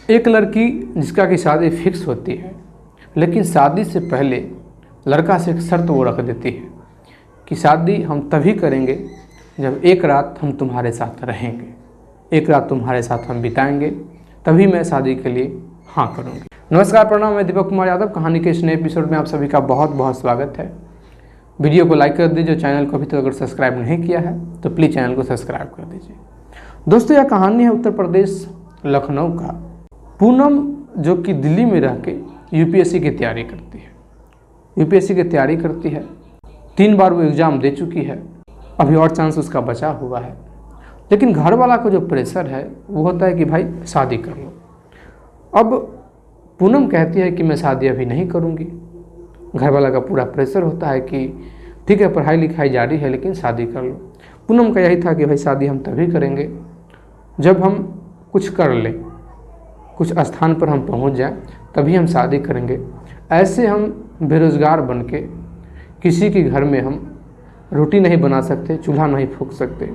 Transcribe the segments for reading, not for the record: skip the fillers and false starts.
एक लड़की जिसका कि शादी फिक्स होती है, लेकिन शादी से पहले लड़का से एक शर्त वो रख देती है कि शादी हम तभी करेंगे जब एक रात हम तुम्हारे साथ रहेंगे, एक रात तुम्हारे साथ हम बिताएंगे, तभी मैं शादी के लिए हाँ करूँगी। नमस्कार, प्रणाम, मैं दीपक कुमार यादव। कहानी के इस नए एपिसोड में आप सभी का बहुत बहुत स्वागत है। वीडियो को लाइक कर दीजिए, चैनल को अभी तक अगर सब्सक्राइब नहीं किया है तो प्लीज़ चैनल को सब्सक्राइब कर दीजिए। दोस्तों, यह कहानी है उत्तर प्रदेश लखनऊ का। पूनम जो कि दिल्ली में रह के यूपीएससी की तैयारी करती है, यूपीएससी की तैयारी करती है। 3 बार वो एग्ज़ाम दे चुकी है, अभी और चांस उसका बचा हुआ है। लेकिन घर वाला का जो प्रेशर है वो होता है कि भाई शादी कर लो। अब पूनम कहती है कि मैं शादी अभी नहीं करूँगी। घर वाला का पूरा प्रेशर होता है कि ठीक है, पढ़ाई लिखाई जारी है लेकिन शादी कर लो। पूनम का यही था कि भाई शादी हम तभी करेंगे जब हम कुछ कर लें, कुछ स्थान पर हम पहुंच जाएं, तभी हम शादी करेंगे। ऐसे हम बेरोज़गार बन के किसी के घर में हम रोटी नहीं बना सकते, चूल्हा नहीं फूंक सकते।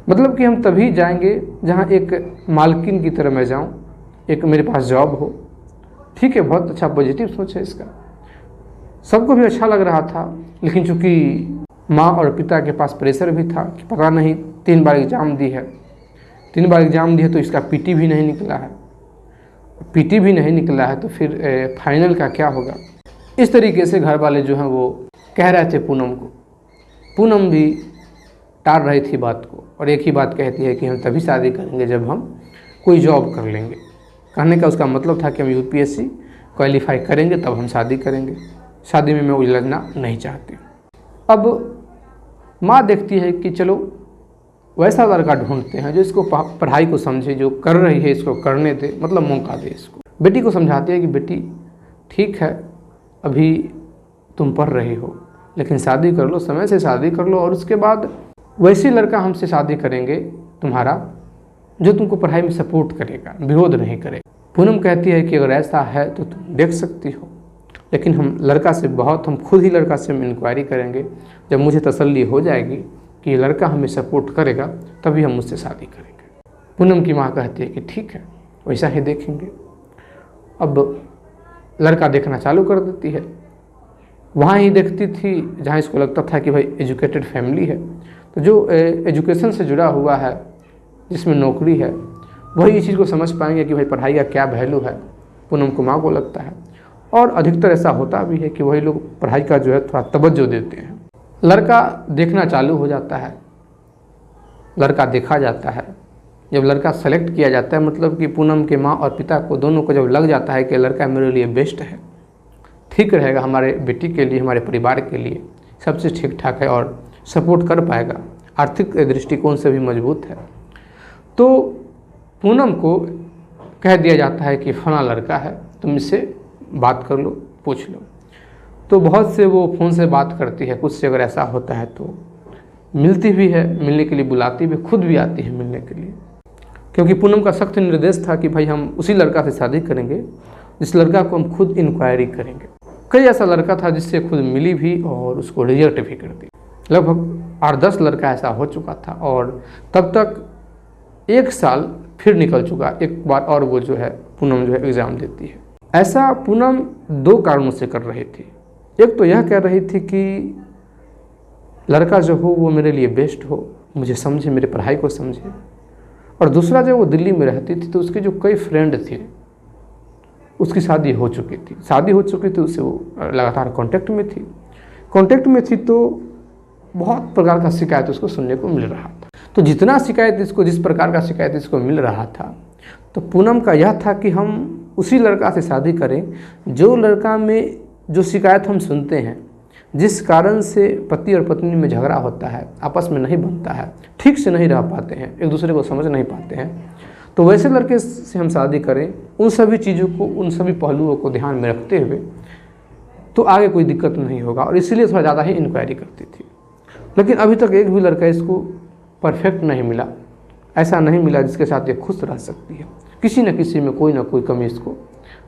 मतलब कि हम तभी जाएंगे जहां एक मालकिन की तरह मैं जाऊं, एक मेरे पास जॉब हो। ठीक है, बहुत अच्छा पॉजिटिव सोच है इसका, सबको भी अच्छा लग रहा था। लेकिन चूँकि माँ और पिता के पास प्रेशर भी था कि पता नहीं 3 बार एग्ज़ाम दी है, 3 बार एग्ज़ाम दी है तो इसका पीटी भी नहीं निकला है, पीटी भी नहीं निकला है तो फिर फाइनल का क्या होगा। इस तरीके से घर वाले जो हैं वो कह रहे थे पूनम को। पूनम भी टाल रही थी बात को और एक ही बात कहती है कि हम तभी शादी करेंगे जब हम कोई जॉब कर लेंगे। कहने का उसका मतलब था कि हम यूपीएससी क्वालिफाई करेंगे तब हम शादी करेंगे, शादी में मैं उलझना नहीं चाहती। अब माँ देखती है कि चलो वैसा लड़का ढूंढते हैं जो इसको पढ़ाई को समझे, जो कर रही है इसको करने दे, मतलब मौका दे इसको। बेटी को समझाती है कि बेटी ठीक है, अभी तुम पढ़ रही हो लेकिन शादी कर लो, समय से शादी कर लो और उसके बाद वैसे लड़का हमसे शादी करेंगे तुम्हारा जो तुमको पढ़ाई में सपोर्ट करेगा, विरोध नहीं करेगा। पूनम कहती है कि अगर ऐसा है तो तुम देख सकती हो, लेकिन हम खुद ही लड़का से हम इंक्वायरी करेंगे। जब मुझे तसल्ली हो जाएगी कि ये लड़का हमें सपोर्ट करेगा तभी हम उससे शादी करेंगे। पूनम की माँ कहती है कि ठीक है, वैसा ही देखेंगे। अब लड़का देखना चालू कर देती है। वहाँ ही देखती थी जहाँ इसको लगता था कि भाई एजुकेटेड फैमिली है, तो जो एजुकेशन से जुड़ा हुआ है, जिसमें नौकरी है, वही इस चीज़ को समझ पाएंगे कि भाई पढ़ाई का क्या वैल्यू है। पूनम को माँ को लगता है और अधिकतर ऐसा होता भी है कि वही लोग पढ़ाई का जो है थोड़ा तवज्जो देते हैं। लड़का देखना चालू हो जाता है, लड़का देखा जाता है। जब लड़का सेलेक्ट किया जाता है, मतलब कि पूनम के माँ और पिता को दोनों को जब लग जाता है कि लड़का मेरे लिए बेस्ट है, ठीक रहेगा, हमारे बेटी के लिए, हमारे परिवार के लिए सबसे ठीक ठाक है और सपोर्ट कर पाएगा, आर्थिक दृष्टिकोण से भी मजबूत है, तो पूनम को कह दिया जाता है कि फला लड़का है, तुम इससे बात कर लो, पूछ लो। तो बहुत से वो फ़ोन से बात करती है, कुछ से अगर ऐसा होता है तो मिलती भी है, मिलने के लिए बुलाती भी, खुद भी आती है मिलने के लिए। क्योंकि पूनम का सख्त निर्देश था कि भाई हम उसी लड़का से शादी करेंगे जिस लड़का को हम खुद इंक्वायरी करेंगे। कई ऐसा लड़का था जिससे खुद मिली भी और उसको रिजेक्ट भी कर दी। लगभग 8-10 लड़का ऐसा हो चुका था और तब तक 1 साल फिर निकल चुका। एक बार और वो जो है पूनम जो है एग्ज़ाम देती है। ऐसा पूनम 2 कारणों से कर रही थी। एक तो यह कह रही थी कि लड़का जो हो वो मेरे लिए बेस्ट हो, मुझे समझे, मेरे पढ़ाई को समझे। और दूसरा, जब वो दिल्ली में रहती थी तो उसके जो कई फ्रेंड थे उसकी शादी हो चुकी थी, उससे वो लगातार कांटेक्ट में थी तो बहुत प्रकार का शिकायत उसको सुनने को मिल रहा था। तो जिस प्रकार का शिकायत इसको मिल रहा था, तो पूनम का यह था कि हम उसी लड़का से शादी करें जो लड़का में जो शिकायत हम सुनते हैं, जिस कारण से पति और पत्नी में झगड़ा होता है, आपस में नहीं बनता है, ठीक से नहीं रह पाते हैं, एक दूसरे को समझ नहीं पाते हैं, तो वैसे लड़के से हम शादी करें। उन सभी चीज़ों को, उन सभी पहलुओं को ध्यान में रखते हुए तो आगे कोई दिक्कत नहीं होगा, और इसलिए थोड़ा ज़्यादा ही इंक्वायरी करती थी। लेकिन अभी तक एक भी लड़का इसको परफेक्ट नहीं मिला, ऐसा नहीं मिला जिसके साथ ये खुश रह सकती है। किसी न किसी में कोई ना कोई कमी इसको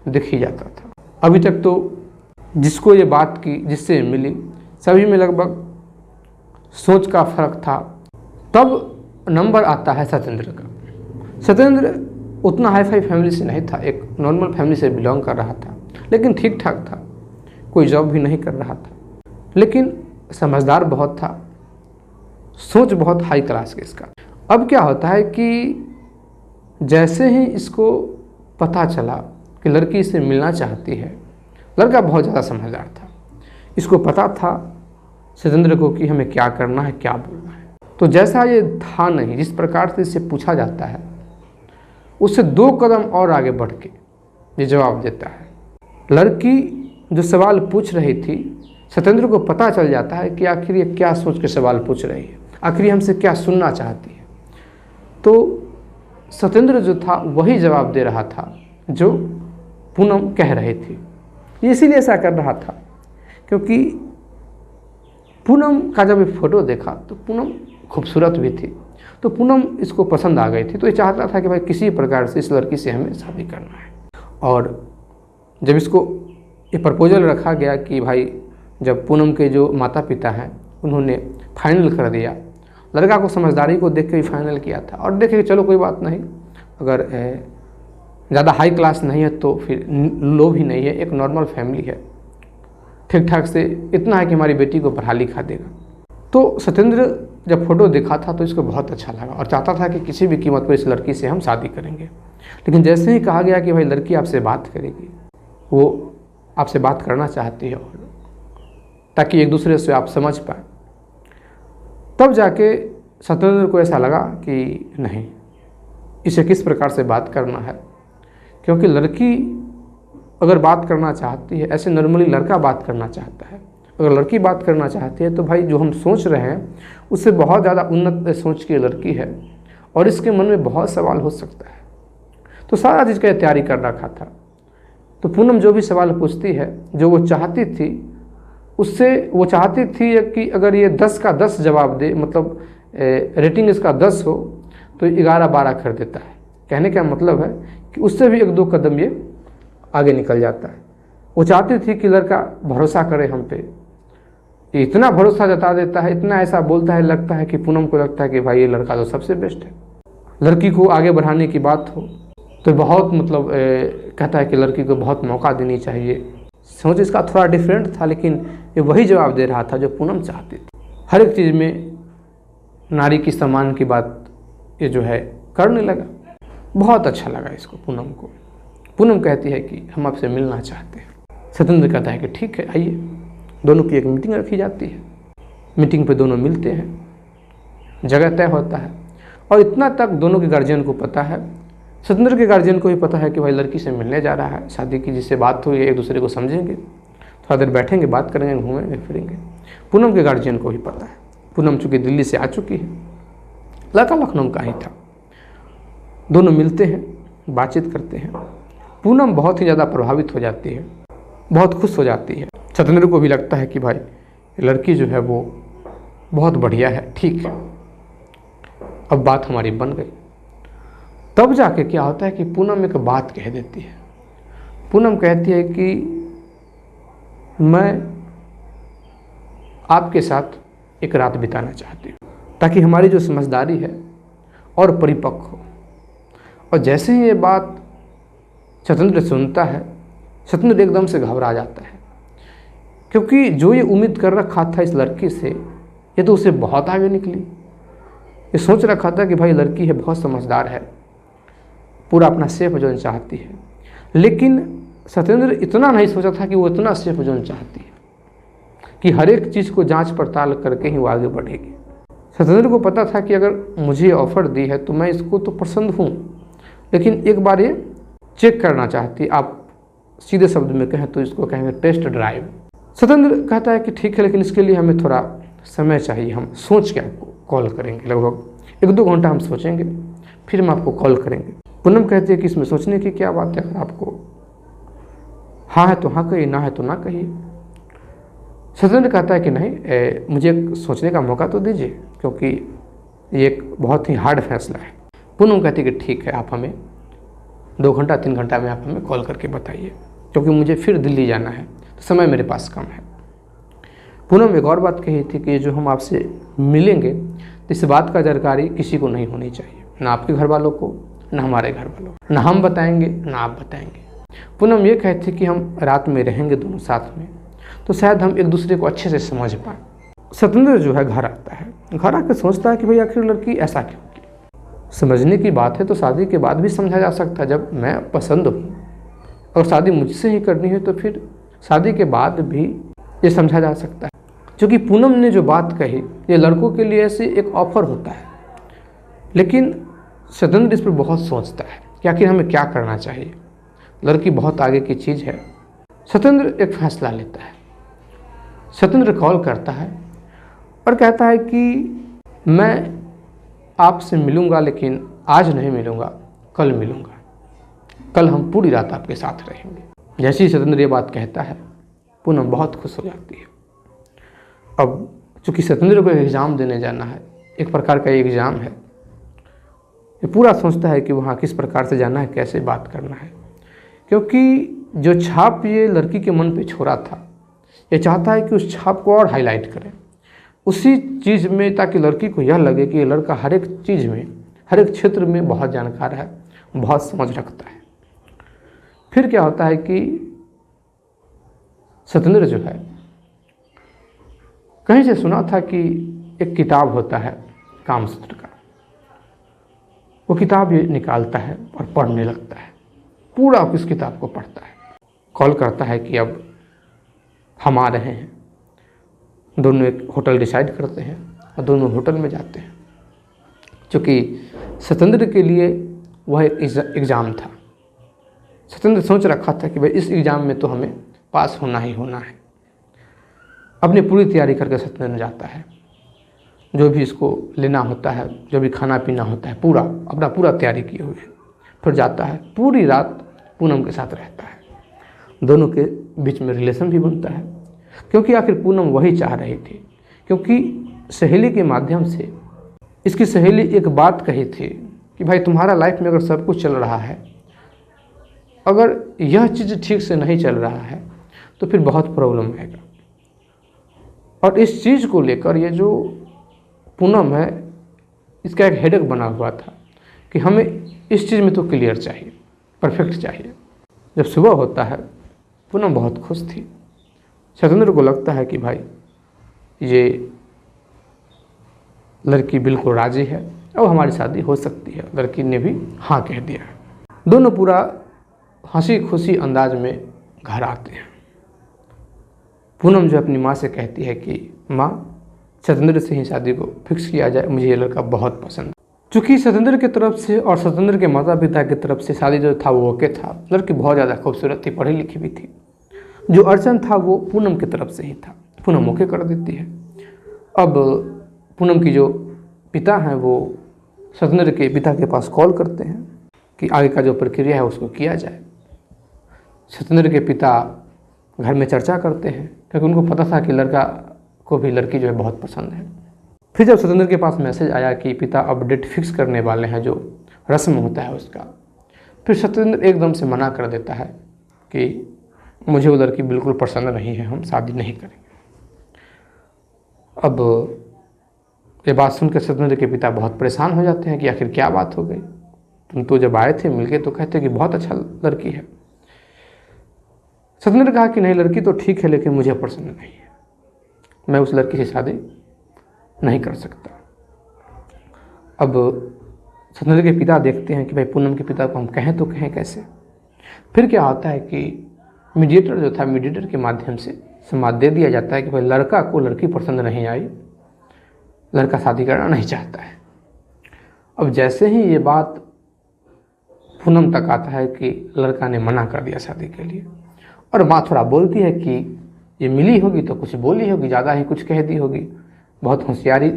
दिख ही जाता था। अभी तक तो जिसको ये बात की, जिससे मिली, सभी में लगभग सोच का फर्क था। तब नंबर आता है सत्येंद्र का। सत्येंद्र उतना हाई फाई फैमिली से नहीं था, एक नॉर्मल फैमिली से बिलोंग कर रहा था, लेकिन ठीक ठाक था, कोई जॉब भी नहीं कर रहा था, लेकिन समझदार बहुत था, सोच बहुत हाई क्लास के इसका। अब क्या होता है कि जैसे ही इसको पता चला कि लड़की इससे मिलना चाहती है, लड़का बहुत ज़्यादा समझदार था, इसको पता था सतेंद्र को कि हमें क्या करना है, क्या बोलना है। तो जैसा ये था नहीं, जिस प्रकार से इससे पूछा जाता है उससे 2 कदम और आगे बढ़ के ये जवाब देता है। लड़की जो सवाल पूछ रही थी, सतेंद्र को पता चल जाता है कि आखिर ये क्या सोच के सवाल पूछ रही है, आखिर ये हमसे क्या सुनना चाहती है। तो सतेंद्र जो था वही जवाब दे रहा था जो पूनम कह रही थी। इसीलिए ऐसा कर रहा था क्योंकि पूनम का जब फ़ोटो देखा तो पूनम खूबसूरत भी थी, तो पूनम इसको पसंद आ गई थी। तो ये चाहता था कि भाई किसी प्रकार से इस लड़की से हमें शादी करना है। और जब इसको ये प्रपोजल रखा गया कि भाई, जब पूनम के जो माता पिता हैं उन्होंने फाइनल कर दिया, लड़का को समझदारी को देख के ही फाइनल किया था और देखे कि चलो कोई बात नहीं, अगर ज़्यादा हाई क्लास नहीं है तो फिर लो भी नहीं है, एक नॉर्मल फैमिली है, ठीक ठाक से इतना है कि हमारी बेटी को पढ़ा लिखा देगा। तो सतेंद्र जब फ़ोटो देखा था तो इसको बहुत अच्छा लगा और चाहता था कि किसी भी कीमत पर इस लड़की से हम शादी करेंगे। लेकिन जैसे ही कहा गया कि भाई लड़की आपसे बात करेगी, वो आपसे बात करना चाहती है और ताकि एक दूसरे से आप समझ पाए, तब जाके सतेंद्र को ऐसा लगा कि नहीं, इसे किस प्रकार से बात करना है। क्योंकि लड़की अगर बात करना चाहती है, ऐसे नॉर्मली लड़का बात करना चाहता है, अगर लड़की बात करना चाहती है तो भाई जो हम सोच रहे हैं उससे बहुत ज़्यादा उन्नत सोच की लड़की है और इसके मन में बहुत सवाल हो सकता है। तो सारा चीज़ का तैयारी कर रखा था। तो पूनम जो भी सवाल पूछती है, जो वो चाहती थी, उससे वो चाहती थी कि अगर ये 10 का 10 जवाब दे, मतलब रेटिंग इसका 10 हो तो 11-12 कर देता है। कहने का मतलब है कि उससे भी 1-2 कदम ये आगे निकल जाता है। वो चाहती थी कि लड़का भरोसा करे हम पे, इतना भरोसा जता देता है, इतना ऐसा बोलता है, लगता है कि पूनम को लगता है कि भाई ये लड़का तो सबसे बेस्ट है। लड़की को आगे बढ़ाने की बात हो तो बहुत मतलब कहता है कि लड़की को बहुत मौका देनी चाहिए। सोच इसका थोड़ा डिफरेंट था, लेकिन ये वही जवाब दे रहा था जो पूनम चाहती थी। हर एक चीज़ में नारी की सम्मान की बात ये जो है करने लगा। बहुत अच्छा लगा इसको, पूनम को। पूनम कहती है कि हम आपसे मिलना चाहते हैं। सतेंद्र कहता है कि ठीक है, आइए। दोनों की एक मीटिंग रखी जाती है। मीटिंग पे दोनों मिलते हैं, जगह तय होता है और इतना तक दोनों के गार्जियन को पता है। सतेंद्र के गार्जियन को भी पता है कि भाई लड़की से मिलने जा रहा है, शादी की जिससे बात हुई है, एक दूसरे को समझेंगे, थोड़ा देर बैठेंगे, बात करेंगे, घूमेंगे फिरेंगे। पूनम के गार्जियन को भी पता है। पूनम चूँकि दिल्ली से आ चुकी है, लड़का लखनऊ का ही था। दोनों मिलते हैं, बातचीत करते हैं। पूनम बहुत ही ज़्यादा प्रभावित हो जाती है, बहुत खुश हो जाती है। सतेंद्र को भी लगता है कि भाई लड़की जो है वो बहुत बढ़िया है, ठीक है, अब बात हमारी बन गई। तब जाके क्या होता है कि पूनम एक बात कह देती है। पूनम कहती है कि मैं आपके साथ एक रात बिताना चाहती हूँ ताकि हमारी जो समझदारी है और परिपक्व हो। और जैसे ही ये बात सतेंद्र सुनता है, सतेंद्र एकदम से घबरा जाता है, क्योंकि जो ये उम्मीद कर रखा था इस लड़की से, ये तो उससे बहुत आगे निकली। ये सोच रखा था कि भाई लड़की है, बहुत समझदार है, पूरा अपना सेफ जोन चाहती है। लेकिन सतेंद्र इतना नहीं सोचा था कि वो इतना सेफ जोन चाहती है कि हर एक चीज़ को जांच पड़ताल करके ही वो आगे बढ़ेगी। सतेंद्र को पता था कि अगर मुझे ऑफ़र दी है तो मैं इसको तो पसंद हूँ, लेकिन एक बार ये चेक करना चाहती। आप सीधे शब्द में कहें तो इसको कहेंगे टेस्ट ड्राइव। सतेंद्र कहता है कि ठीक है, लेकिन इसके लिए हमें थोड़ा समय चाहिए, हम सोच के आपको कॉल करेंगे, लगभग 1-2 घंटा हम सोचेंगे, फिर हम आपको कॉल करेंगे। पूनम कहती है कि इसमें सोचने की क्या बात है, अगर आपको हाँ है तो हाँ कहिए, ना है तो ना कहिए। सतेंद्र कहता है कि नहीं, मुझे सोचने का मौका तो दीजिए, क्योंकि ये एक बहुत ही हार्ड फैसला है। पूनम कहती है कि ठीक है, आप हमें 2 घंटा 3 घंटा में आप हमें कॉल करके बताइए, क्योंकि मुझे फिर दिल्ली जाना है, तो समय मेरे पास कम है। पूनम एक और बात कही थी कि जो हम आपसे मिलेंगे, तो इस बात का जानकारी किसी को नहीं होनी चाहिए, ना आपके घर वालों को, ना हमारे घर वालों, ना हम बताएंगे ना आप बताएंगे। पूनम ये कहती कि हम रात में रहेंगे दोनों साथ में तो शायद हम एक दूसरे को अच्छे से समझ पाएँ। सतेंद्र जो है घर आता है, घर आकर सोचता है कि भाई आखिर लड़की ऐसा क्यों की। समझने की बात है तो शादी के बाद भी समझा जा सकता है। जब मैं पसंद हूँ और शादी मुझसे ही करनी है तो फिर शादी के बाद भी ये समझा जा सकता है। क्योंकि पूनम ने जो बात कही ये लड़कों के लिए ऐसे एक ऑफर होता है, लेकिन सतेंद्र इस पर बहुत सोचता है कि आखिर हमें क्या करना चाहिए। लड़की बहुत आगे की चीज़ है। सतेंद्र एक फैसला लेता है। सतेंद्र कॉल करता है और कहता है कि मैं आपसे मिलूंगा, लेकिन आज नहीं मिलूंगा, कल मिलूंगा, कल हम पूरी रात आपके साथ रहेंगे। जैसे ही सतेंद्र ये बात कहता है पूनम बहुत खुश हो जाती है। अब चूँकि सतेंद्र को एग्ज़ाम देने जाना है, एक प्रकार का ये एग्ज़ाम है, ये पूरा सोचता है कि वहाँ किस प्रकार से जाना है, कैसे बात करना है। क्योंकि जो छाप ये लड़की के मन पे छोड़ा था, ये चाहता है कि उस छाप को और हाईलाइट करें उसी चीज़ में, ताकि लड़की को यह लगे कि ये लड़का हर एक चीज़ में, हर एक क्षेत्र में बहुत जानकार है, बहुत समझ रखता है। फिर क्या होता है कि सतेंद्र जो है कहीं से सुना था कि एक किताब होता है कामसूत्र का, वो किताब ये निकालता है और पढ़ने लगता है, पूरा उस किताब को पढ़ता है। कॉल करता है कि अब हम आ रहे हैं। दोनों एक होटल डिसाइड करते हैं और दोनों होटल में जाते हैं। क्योंकि सतेंद्र के लिए वह एक एग्ज़ाम था। सतेंद्र सोच रखा था कि भाई इस एग्ज़ाम में तो हमें पास होना ही होना है। अपनी पूरी तैयारी करके सतेंद्र जाता है, जो भी इसको लेना होता है, जो भी खाना पीना होता है, पूरा अपना पूरा तैयारी किए हुए। फिर जाता है, पूरी रात पूनम के साथ रहता है। दोनों के बीच में रिलेशन भी बनता है, क्योंकि आखिर पूनम वही चाह रही थी। क्योंकि सहेली के माध्यम से इसकी सहेली एक बात कही थी कि भाई तुम्हारा लाइफ में अगर सब कुछ चल रहा है, अगर यह चीज़ ठीक से नहीं चल रहा है तो फिर बहुत प्रॉब्लम आएगा। और इस चीज़ को लेकर ये जो पूनम है, इसका एक हेडेक बना हुआ था कि हमें इस चीज़ में तो क्लियर चाहिए, परफेक्ट चाहिए। जब सुबह होता है पूनम बहुत खुश थी। सतेंद्र को लगता है कि भाई ये लड़की बिल्कुल राजी है, अब हमारी शादी हो सकती है। लड़की ने भी हाँ कह दिया है। दोनों पूरा हंसी खुशी अंदाज में घर आते हैं। पूनम जो अपनी माँ से कहती है कि माँ सतेंद्र से ही शादी को फिक्स किया जाए, मुझे ये लड़का बहुत पसंद है। चूँकि सतेंद्र की तरफ से और सतेंद्र के माता पिता की तरफ से शादी जो था वो ओके था। लड़की बहुत ज़्यादा खूबसूरत थी, पढ़ी लिखी भी थी। जो अड़चन था वो पूनम की तरफ से ही था। पूनम ओके कर देती है। अब पूनम की जो पिता हैं वो सतेंद्र के पिता के पास कॉल करते हैं कि आगे का जो प्रक्रिया है उसको किया जाए। सतेंद्र के पिता घर में चर्चा करते हैं, क्योंकि उनको पता था कि लड़का को भी लड़की जो है बहुत पसंद है। फिर जब सतेंद्र के पास मैसेज आया कि पिता अब डेट फिक्स करने वाले हैं, जो रस्म होता है उसका, फिर सतेंद्र एकदम से मना कर देता है कि मुझे वो लड़की बिल्कुल पसंद नहीं है, हम शादी नहीं करेंगे। अब ये बात सुनकर सतेंद्र के पिता बहुत परेशान हो जाते हैं कि आखिर क्या बात हो गई, तुम तो जब आए थे मिलके तो कहते कि बहुत अच्छा लड़की है। सतेंद्र कहा कि नहीं, लड़की तो ठीक है लेकिन मुझे पसंद नहीं है, मैं उस लड़की से शादी नहीं कर सकता। अब सतेंद्र के पिता देखते हैं कि भाई पूनम के पिता को हम कहें तो कहें कैसे। फिर क्या होता है कि मीडिएटर जो था, मीडिएटर के माध्यम से संवाद दे दिया जाता है कि भाई लड़का को लड़की पसंद नहीं आई, लड़का शादी करना नहीं चाहता है। अब जैसे ही ये बात पूनम तक आता है कि लड़का ने मना कर दिया शादी के लिए, और माँ थोड़ा बोलती है कि ये मिली होगी तो कुछ बोली होगी, ज़्यादा ही कुछ कह दी होगी, बहुत होशियारी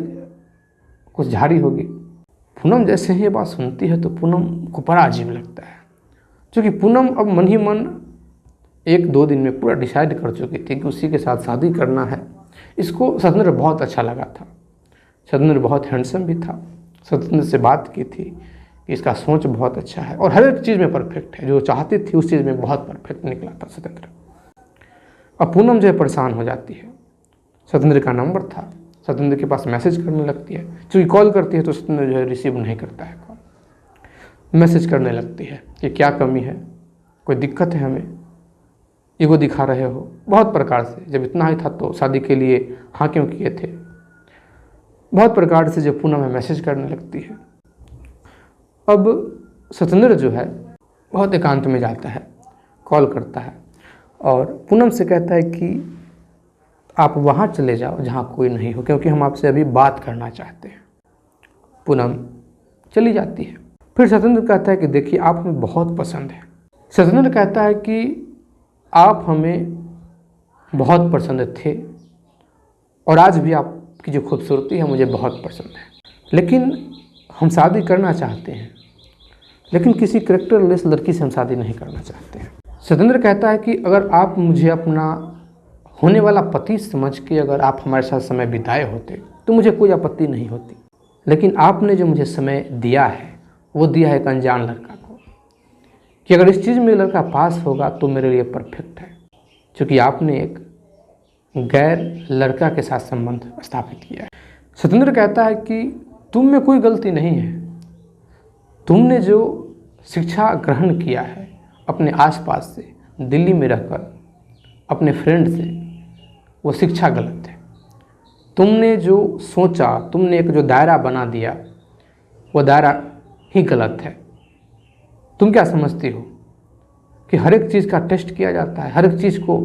कुछ झाड़ी होगी। पूनम जैसे ही ये बात सुनती है तो पूनम को बड़ा अजीब लगता है, क्योंकि पूनम अब मन ही मन 1-2 दिन में पूरा डिसाइड कर चुकी थी कि उसी के साथ शादी करना है। इसको सतेंद्र बहुत अच्छा लगा था। सतेंद्र बहुत हैंडसम भी था। सतेंद्र से बात की थी कि इसका सोच बहुत अच्छा है और हर एक चीज़ में परफेक्ट है, जो चाहती थी उस चीज़ में बहुत परफेक्ट निकला था सतेंद्र। अब पूनम जो है परेशान हो जाती है। सतेंद्र का नंबर था, सतेंद्र के पास मैसेज करने लगती है। चूँकि कॉल करती है तो सतेंद्र जो है रिसीव नहीं करता है कॉल। मैसेज करने लगती है कि क्या कमी है, कोई दिक्कत है हमें, ईगो दिखा रहे हो, बहुत प्रकार से। जब इतना ही था तो शादी के लिए हाँ क्यों किए थे, बहुत प्रकार से जो पूनम है मैसेज करने लगती है। अब सतेंद्र जो है बहुत एकांत में जाता है, कॉल करता है और पूनम से कहता है कि आप वहाँ चले जाओ जहाँ कोई नहीं हो, क्योंकि हम आपसे अभी बात करना चाहते हैं। पूनम चली जाती है। फिर सतेंद्र कहता है कि देखिए आप हमें बहुत पसंद है। सतेंद्र कहता है कि आप हमें बहुत पसंद थे और आज भी आपकी जो खूबसूरती है मुझे बहुत पसंद है, लेकिन हम शादी करना चाहते हैं, लेकिन किसी कैरेक्टरलेस लड़की से हम शादी नहीं करना चाहते हैं। सतेंद्र कहता है कि अगर आप मुझे अपना होने वाला पति समझ के अगर आप हमारे साथ समय बिताए होते तो मुझे कोई आपत्ति नहीं होती, लेकिन आपने जो मुझे समय दिया है वो दिया है एक अनजान लड़का को, कि अगर इस चीज़ में लड़का पास होगा तो मेरे लिए परफेक्ट है, क्योंकि आपने एक गैर लड़का के साथ संबंध स्थापित किया है। सतेंद्र कहता है कि तुम में कोई गलती नहीं है, तुमने जो शिक्षा ग्रहण किया है अपने आसपास से, दिल्ली में रहकर अपने फ्रेंड से, वो शिक्षा गलत है। तुमने जो सोचा, तुमने एक जो दायरा बना दिया, वो दायरा ही गलत है। तुम क्या समझती हो कि हर एक चीज़ का टेस्ट किया जाता है, हर एक चीज़ को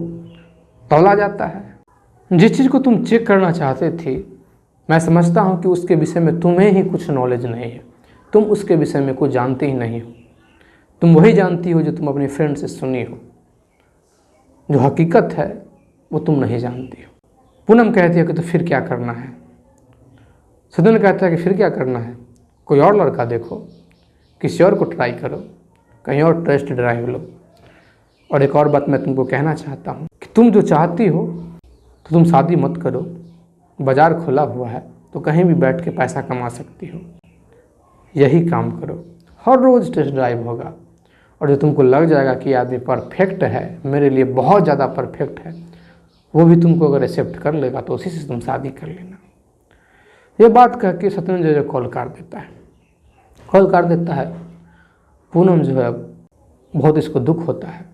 तौला जाता है? जिस चीज़ को तुम चेक करना चाहते थे, मैं समझता हूँ कि उसके विषय में तुम्हें ही कुछ नॉलेज नहीं है, तुम उसके विषय में कुछ जानते ही नहीं हो। तुम वही जानती हो जो तुम अपने फ्रेंड से सुनी हो, जो हकीकत है वो तुम नहीं जानती हो। पूनम कहती है कि तो फिर क्या करना है? सतेंद्र कहता है कि फिर क्या करना है, कोई और लड़का देखो, किसी और को ट्राई करो, कहीं और टेस्ट ड्राइव लो। और एक और बात मैं तुमको कहना चाहता हूँ कि तुम जो चाहती हो तो तुम शादी मत करो, बाज़ार खुला हुआ है तो कहीं भी बैठ के पैसा कमा सकती हो, यही काम करो। हर रोज़ टेस्ट ड्राइव होगा और जो तुमको लग जाएगा कि आदमी परफेक्ट है, मेरे लिए बहुत ज़्यादा परफेक्ट है, वो भी तुमको अगर एक्सेप्ट कर लेगा तो उसी से तुम शादी कर लेना। ये बात कह के सतेंद्र जो कॉल काट देता है। कॉल काट देता है। पूनम जो है बहुत इसको दुख होता है।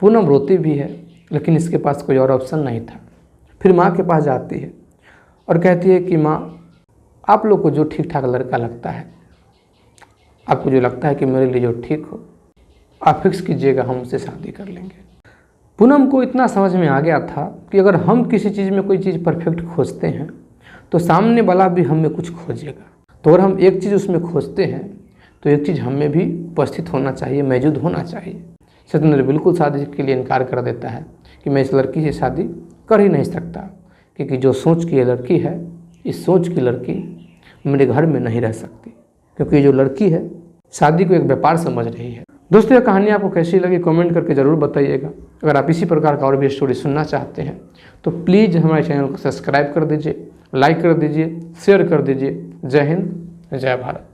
पूनम रोती भी है, लेकिन इसके पास कोई और ऑप्शन नहीं था। फिर माँ के पास जाती है और कहती है कि माँ, आप लोग को जो ठीक ठाक लड़का लगता है, आपको जो लगता है कि मेरे लिए जो ठीक हो, आप फिक्स कीजिएगा, हम उससे शादी कर लेंगे। पूनम को इतना समझ में आ गया था कि अगर हम किसी चीज़ में कोई चीज़ परफेक्ट खोजते हैं तो सामने वाला भी हम में कुछ खोजेगा। तो अगर हम एक चीज़ उसमें खोजते हैं तो एक चीज़ हम में भी उपस्थित होना चाहिए, मौजूद होना चाहिए। सतेंद्र बिल्कुल शादी के लिए इनकार कर देता है कि मैं इस लड़की से शादी कर ही नहीं सकता, क्योंकि जो सोच की ये लड़की है, इस सोच की लड़की मेरे घर में नहीं रह सकती, क्योंकि ये जो लड़की है शादी को एक व्यापार समझ रही है। दोस्तों, यह कहानी आपको कैसी लगी कमेंट करके ज़रूर बताइएगा। अगर आप इसी प्रकार का और भी स्टोरी सुनना चाहते हैं तो प्लीज़ हमारे चैनल को सब्सक्राइब कर दीजिए, लाइक कर दीजिए, शेयर कर दीजिए। जय हिंद, जय भारत।